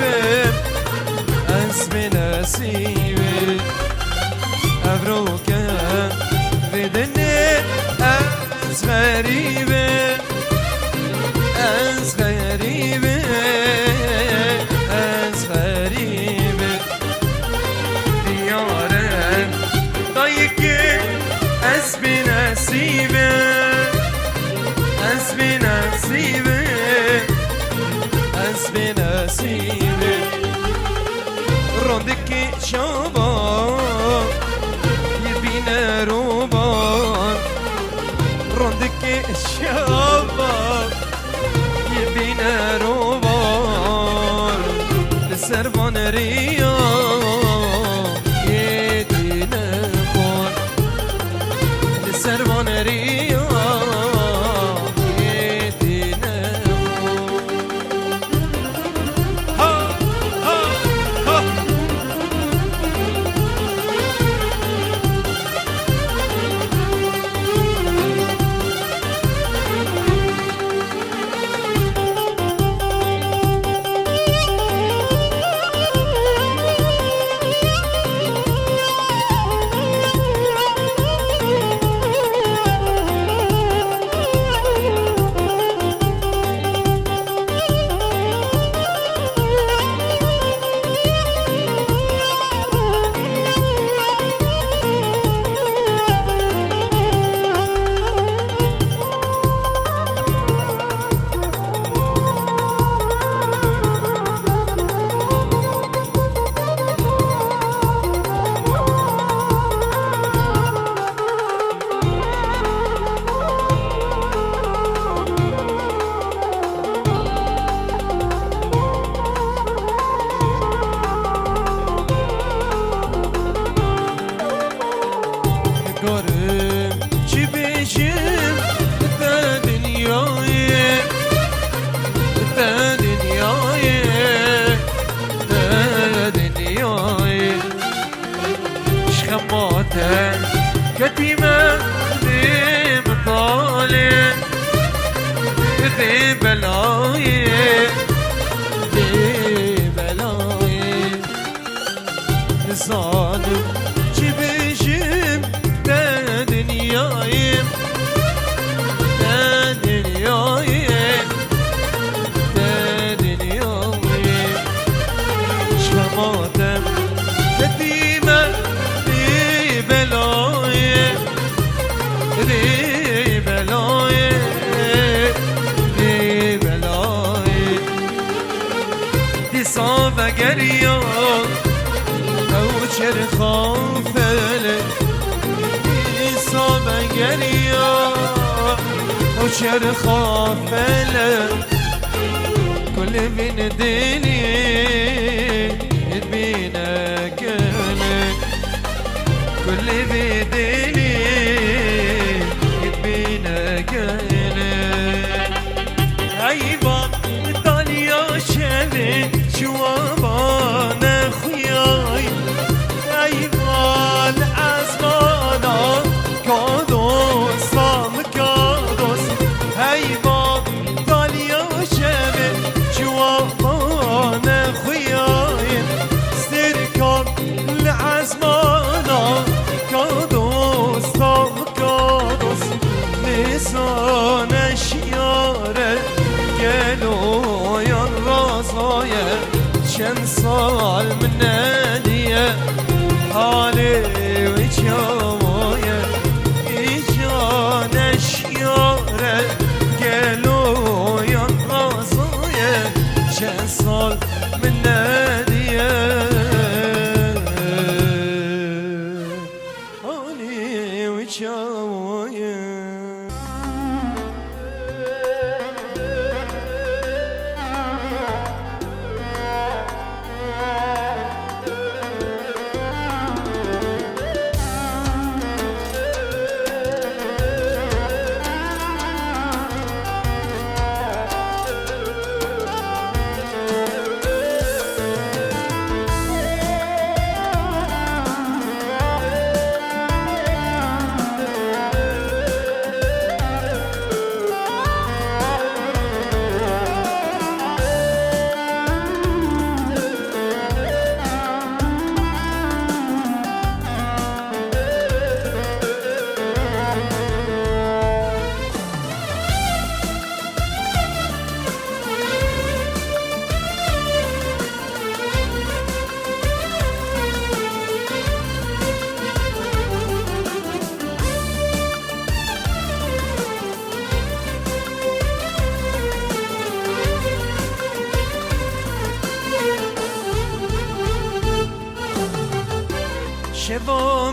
نصيبي اسمي نصيبي أبروك بدني أز غريبة أز غريبة أز غريبة ديارة ضيقة أز بنصيبة أز بنصيبة أز بنصيبة رندك شباب يبينا روبان رندك شباب يبينا روبان لسربان ريا يدينا خور لسربان ريا يدينا خور ها ها ها كتيمة ذي مطالع ذي بلاية ذي بلاية الظالم جبجم دا دنيايم دا دنيايم دا دنيايم شماتم كتيمة ذي بلاية ذي بلاية ذي بلاية دي صافة قريان أو شرخة فلك دي صافة قريان أو شرخة فلك كل من ديني يدبينا كلك كل بديني يدبينا كلك عيبا طاليا شبه شوابانا خياي عيبا الأزمانا كادوس صام كادوس عيبا طاليا شبه شوابانا خياي استركب العزمانا كادوس صام كادوس لسان الشيارة قالوا يا الرصايا شن صال من نادية حالي وجوايا إجانا الشيارة قالوا يا الرصايا شن صال من نادية حالي وجوايا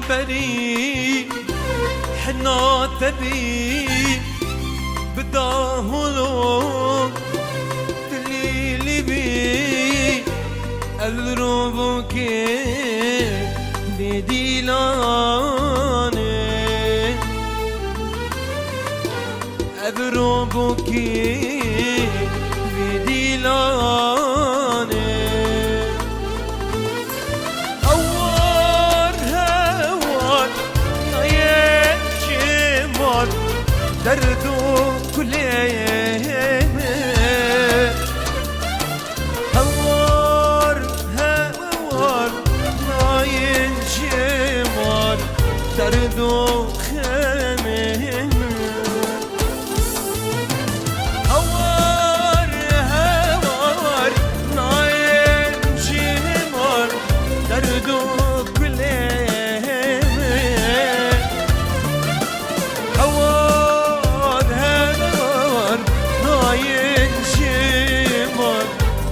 بري حنا تبي بداهلو تليلي بي الروبك بديلاني الروبك بديلاني دردو كل هوار هوار ناين جمال دردو خمم هوار هوار ناين جمال دردو كل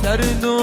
دردو